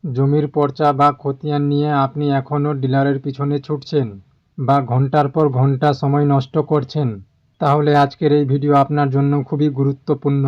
জমির পর্চা বা খতিয়ান নিয়ে আপনি এখনও ডিলারের পিছনে ছুটছেন বা ঘন্টার পর ঘন্টা সময় নষ্ট করছেন, তাহলে আজকের এই ভিডিও আপনার জন্য খুবই গুরুত্বপূর্ণ।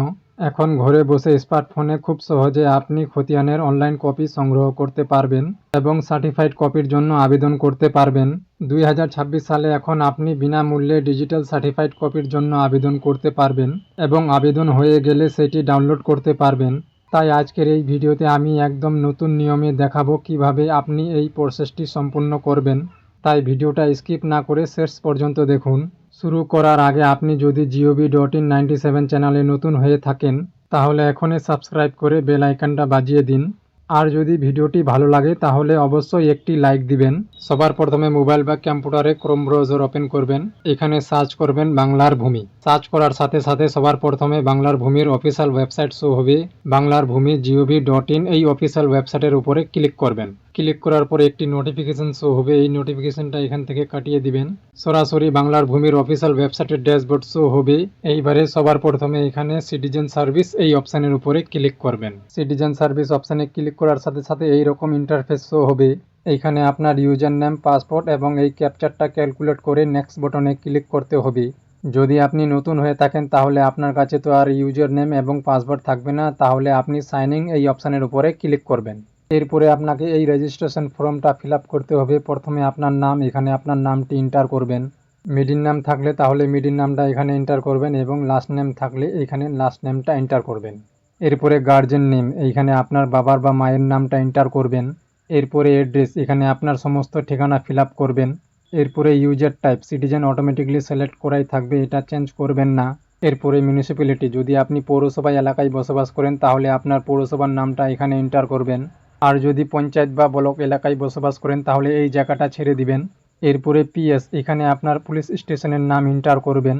এখন ঘরে বসে স্মার্টফোনে খুব সহজে আপনি খতিয়ানের অনলাইন কপি সংগ্রহ করতে পারবেন এবং সার্টিফাইড কপির জন্য আবেদন করতে পারবেন। 2026 সালে এখন আপনি বিনামূল্যে ডিজিটাল সার্টিফাইড কপির জন্য আবেদন করতে পারবেন এবং আবেদন হয়ে গেলে সেটি ডাউনলোড করতে পারবেন। তাই আজকের এই ভিডিওতে আমি একদম নতুন নিয়মে দেখাবো কিভাবে আপনি এই প্রসেসটি সম্পূর্ণ করবেন। তাই ভিডিওটা স্কিপ না করে শেষ পর্যন্ত দেখুন। শুরু করার আগে আপনি যদি GOB.in97 চ্যানেলে নতুন হয়ে থাকেন তাহলে এখনই সাবস্ক্রাইব করে বেল আইকনটা বাজিয়ে দিন। আর যদি ভিডিওটি ভালো লাগে তাহলে অবশ্যই একটি লাইক দিবেন। সবার প্রথমে মোবাইল বা কম্পিউটারে ক্রোম ব্রাউজার ওপেন করবেন। এখানে সার্চ করবেন বাংলার ভূমি। সার্চ করার সাথে সাথে সবার প্রথমে বাংলার ভূমির অফিসিয়াল ওয়েবসাইট শো হবে। বাংলার ভূমি GOB.in এই অফিসিয়াল ওয়েবসাইটের উপরে ক্লিক করবেন। ক্লিক করার পরে একটি নোটিফিকেশন শো হবে। এই নোটিফিকেশনটা এখান থেকে কাটিয়ে দিবেন। সরাসরি বাংলার ভূমির অফিসিয়াল ওয়েবসাইটের ড্যাশবোর্ড শো হবে। এইবারে সবার প্রথমে এখানে সিটিজেন সার্ভিস এই অপশানের উপরে ক্লিক করবেন। সিটিজেন সার্ভিস অপশানে ক্লিক করার সাথে সাথে এইরকম ইন্টারফেস শো হবে। এইখানে আপনার ইউজার নেম, পাসওয়ার্ড এবং এই ক্যাপচারটা ক্যালকুলেট করে নেক্সট বটনে ক্লিক করতে হবে। যদি আপনি নতুন হয়ে থাকেন তাহলে আপনার কাছে তো আর ইউজার নেম এবং পাসওয়ার্ড থাকবে না, তাহলে আপনি সাইন ইন এই অপশানের উপরে ক্লিক করবেন। এরপরে আপনাকে এই রেজিস্ট্রেশন ফর্মটা ফিল আপ করতে হবে। প্রথমে আপনার নাম, এখানে আপনার নামটি এন্টার করবেন। মিডিল নাম থাকলে তাহলে মিডিল নামটা এখানে এন্টার করবেন এবং লাস্ট নেম থাকলে এখানে লাস্ট নেমটা এন্টার করবেন। এরপরে গার্জেন নেম, এইখানে আপনার বাবার বা মায়ের নামটা এন্টার করবেন। এরপরে অ্যাড্রেস, এখানে আপনার সমস্ত ঠিকানা ফিল আপ করবেন। এরপরে user type citizen automatically select করাই থাকবে, এটা চেঞ্জ করবেন না। এরপরে মিউনিসিপ্যালিটি, যদি আপনি পৌরসভা এলাকায় বসবাস করেন তাহলে আপনার পৌরসভার নামটা এখানে এন্টার করবেন। আর যদি পঞ্চায়েত বা ব্লক এলাকায় বসবাস করেন তাহলে এই জায়গাটা ছেড়ে দিবেন। এরপরে PS, এখানে আপনার পুলিশ স্টেশনের নাম এন্টার করবেন।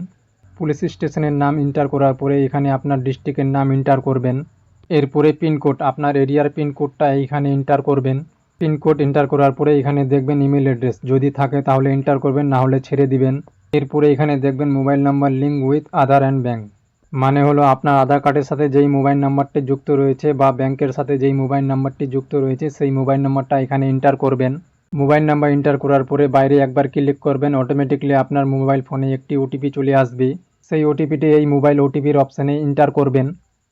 পুলিশ স্টেশনের নাম এন্টার করার পরে এখানে আপনার ডিস্ট্রিক্টের নাম এন্টার করবেন। এরপরে পিনকোড, আপনার এরিয়ার পিনকোডটা এইখানে এন্টার করবেন। পিনকোড এন্টার করার পরে এখানে দেখবেন ইমেল অ্যাড্রেস, যদি থাকে তাহলে এন্টার করবেন, না হলে ছেড়ে দিবেন। এরপরে এখানে দেখবেন mobile number link with Aadhaar and bank, মানে হলো আপনার আধার কার্ডের সাথে যেই মোবাইল নাম্বারটি যুক্ত রয়েছে বা ব্যাংকের সাথে যেই মোবাইল নাম্বারটি যুক্ত রয়েছে সেই মোবাইল নাম্বারটা এখানে এন্টার করবেন। মোবাইল নাম্বার এন্টার করার পরে বাইরে একবার ক্লিক করবেন, অটোমেটিকলি আপনার মোবাইল ফোনে একটি OTP চলে আসবে। সেই OTPটি এই মোবাইল OTPর অপশানে এন্টার করবেন।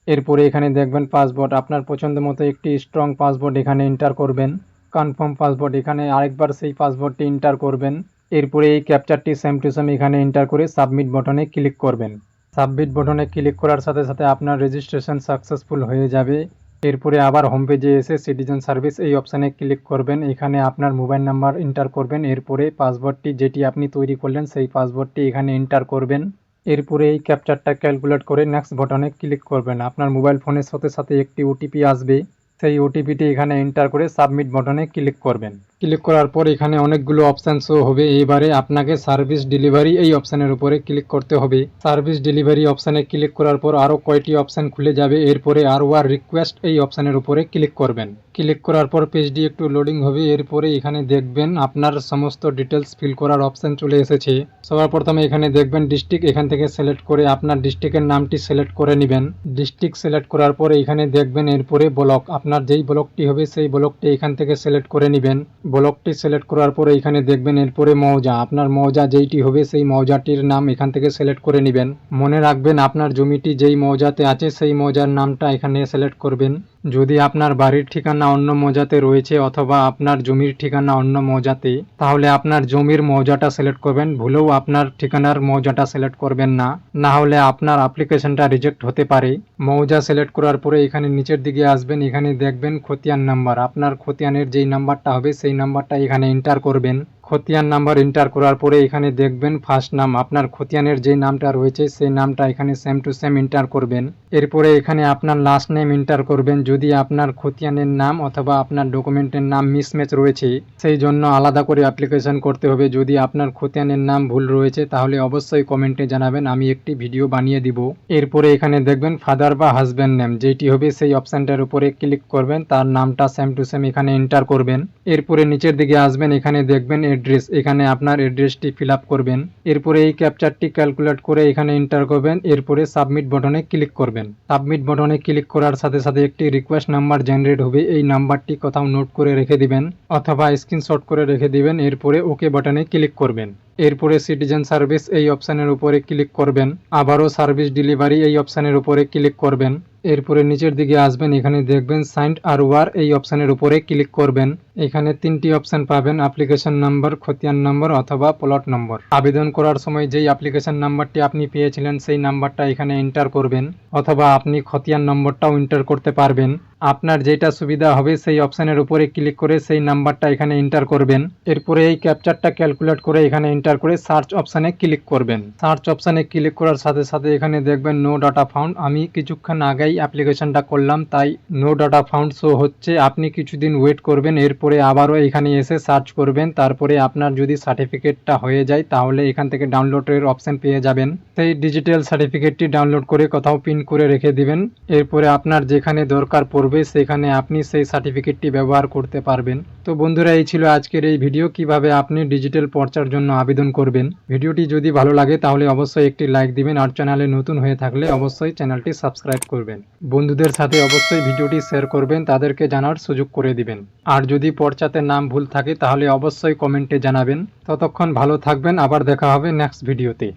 এরপরে এখানে দেখবেন পাসওয়ার্ড, আপনার পছন্দ মতো একটি স্ট্রং পাসওয়ার্ড এখানে এন্টার করবেন। কনফার্ম পাসওয়ার্ড, এখানে আরেকবার সেই পাসওয়ার্ডটি এন্টার করবেন। এরপরে এই ক্যাপচারটি সেম টু সেম এখানে এন্টার করে সাবমিট বটনে ক্লিক করবেন। সাবমিট বটনে ক্লিক করার সাথে সাথে আপনার রেজিস্ট্রেশন সাকসেসফুল হয়ে যাবে। এরপরে আবার হোম পেজে এসে সিটিজেন সার্ভিস এই অপশানে ক্লিক করবেন। এখানে আপনার মোবাইল নাম্বার এন্টার করবেন। এরপরে পাসওয়ার্ডটি যেটি আপনি তৈরি করলেন সেই পাসওয়ার্ডটি এখানে এন্টার করবেন। এরপরে এই ক্যাপচারটা ক্যালকুলেট করে নেক্সট বটনে ক্লিক করবেন। আপনার মোবাইল ফোনের সাথে সাথে একটি OTP আসবে, সেই OTPটি এখানে এন্টার করে সাবমিট বটনে ক্লিক করবেন। ক্লিক করার পর এখানে অনেকগুলো অপশান শো হবে। এবারে আপনাকে সার্ভিস ডেলিভারি এই অপশানের উপরে ক্লিক করতে হবে। সার্ভিস ডেলিভারি অপশানে ক্লিক করার পর আরও কয়টি অপশান খুলে যাবে। এরপরে আর রিকোয়েস্ট এই অপশানের উপরে ক্লিক করবেন। ক্লিক করার পর পেজটি একটু লোডিং হবে। এরপরে এখানে দেখবেন আপনার সমস্ত ডিটেলস ফিল করার অপশান চলে এসেছে। সবার প্রথমে এখানে দেখবেন ডিস্ট্রিক্ট, এখান থেকে সিলেক্ট করে আপনার ডিস্ট্রিক্টের নামটি সিলেক্ট করে নেবেন। ডিস্ট্রিক্ট সিলেক্ট করার পরে এখানে দেখবেন এরপরে ব্লক, আপনার যেই ব্লকটি হবে সেই ব্লকটি এখান থেকে সিলেক্ট করে নেবেন। ব্লকটি সিলেক্ট করার পরে এখানে দেখবেন এরপরে মৌজা, আপনার মৌজা যেইটি হবে সেই মৌজাটির নাম এখান থেকে সিলেক্ট করে নেবেন। মনে রাখবেন আপনার জমিটি যেই মৌজাতে আছে সেই মৌজার নামটা এখানে সিলেক্ট করবেন। যদি আপনার বাড়ির ঠিকানা অন্য মৌজাতে রয়েছে অথবা আপনার জমির ঠিকানা অন্য মৌজাতে, তাহলে আপনার জমির মৌজাটা সিলেক্ট করবেন। ভুলেও আপনার ঠিকানার মৌজাটা সিলেক্ট করবেন না, না হলে আপনার অ্যাপ্লিকেশনটা রিজেক্ট হতে পারে। মৌজা সিলেক্ট করার পরে এখানে নিচের দিকে আসবেন, এখানে দেখবেন খতিয়ান নাম্বার, আপনার খতিয়ানের যেই নাম্বারটা হবে সেই নাম্বারটা এখানে এন্টার করবেন। খতিয়ান নাম্বার এন্টার করার পরে এখানে দেখবেন ফার্স্ট নাম, আপনার খতিয়ানের যে নামটা রয়েছে সেই নামটা এখানে সেম টু সেম এন্টার করবেন। এরপরে এখানে আপনার লাস্ট নেম এন্টার করবেন। যদি আপনার খতিয়ানের নাম অথবা আপনার ডকুমেন্টের নাম মিসম্যাচ রয়েছে সেই জন্য আলাদা করে অ্যাপ্লিকেশন করতে হবে। যদি আপনার খতিয়ানের নাম ভুল রয়েছে তাহলে অবশ্যই কমেন্টে জানাবেন, আমি একটি ভিডিও বানিয়ে দিব। এরপরে এখানে দেখবেন ফাদার বা হাজব্যান্ড নেম যেটি হবে সেই অপশানটার উপরে ক্লিক করবেন, তার নামটা সেম টু সেম এখানে এন্টার করবেন। এরপরে নিচের দিকে আসবেন, এখানে দেখবেন অ্যাড্রেস, এখানে আপনার অ্যাড্রেসটি ফিল আপ করবেন। এরপরে এই ক্যাপচারটি ক্যালকুলেট করে এখানে এন্টার করবেন। এরপরে সাবমিট বাটনে ক্লিক করবেন। সাবমিট বাটনে ক্লিক করার সাথে সাথে একটি রিকোয়েস্ট নাম্বার জেনারেট হবে। এই নাম্বারটি কোথাও নোট করে রেখে দিবেন অথবা স্ক্রিনশট করে রেখে দিবেন। এরপরে ওকে বাটনে ক্লিক করবেন। এরপরে সিটিজেন সার্ভিস এই অপশানের উপরে ক্লিক করবেন। আবারও সার্ভিস ডেলিভারি এই অপশানের উপরে ক্লিক করবেন। এরপরে নিচের দিকে আসবেন, এখানে দেখবেন সাইন্ড আর ওয়ার এই অপশানের উপরে ক্লিক করবেন। এখানে তিনটি অপশান পাবেন, অ্যাপ্লিকেশন নাম্বার, খতিয়ান নম্বর অথবা প্লট নম্বর। আবেদন করার সময় যেই অ্যাপ্লিকেশন নাম্বারটি আপনি পেয়েছিলেন সেই নাম্বারটা এখানে এন্টার করবেন অথবা আপনি খতিয়ান নম্বরটাও এন্টার করতে পারবেন। আপনার যেটা সুবিধা হবে সেই অপশানের উপরে ক্লিক করে সেই নাম্বারটা এখানে এন্টার করবেন। এরপরে এই ক্যাপচারটা ক্যালকুলেট করে এখানে এন্টার করে সার্চ অপশানে ক্লিক করবেন। সার্চ অপশানে ক্লিক করার সাথে সাথে এখানে দেখবেন নো ডাটা ফাউন্ড। আমি কিছুক্ষণ আগেই অ্যাপ্লিকেশনটা করলাম তাই নো ডাটা ফাউন্ড শো হচ্ছে। আপনি কিছুদিন ওয়েট করবেন, এরপরে আবারও এখানে এসে সার্চ করবেন। তারপরে আপনার যদি সার্টিফিকেটটা হয়ে যায় তাহলে এখান থেকে ডাউনলোডের অপশান পেয়ে যাবেন। সেই ডিজিটাল সার্টিফিকেটটি ডাউনলোড করে কোথাও পিন করে রেখে দিবেন। এরপরে আপনার যেখানে দরকার পড়বে সেখানে আপনি সেই সার্টিফিকেটটি ব্যবহার করতে পারবেন। তো বন্ধুরা, এই ছিল আজকের এই ভিডিও, কিভাবে আপনি ডিজিটাল পর্চার জন্য আবেদন করবেন। ভিডিওটি যদি ভালো লাগে তাহলে অবশ্যই একটি লাইক দিবেন আর চ্যানেলে নতুন হয়ে থাকলে অবশ্যই চ্যানেলটি সাবস্ক্রাইব করবেন। বন্ধুদের সাথে অবশ্যই ভিডিওটি শেয়ার করবেন, তাদেরকে জানার সুযোগ করে দিবেন। আর যদি পর্চাতে নাম ভুল থাকে তাহলে অবশ্যই কমেন্টে জানাবেন। ততক্ষণ ভালো থাকবেন, আবার দেখা হবে নেক্সট ভিডিওতে।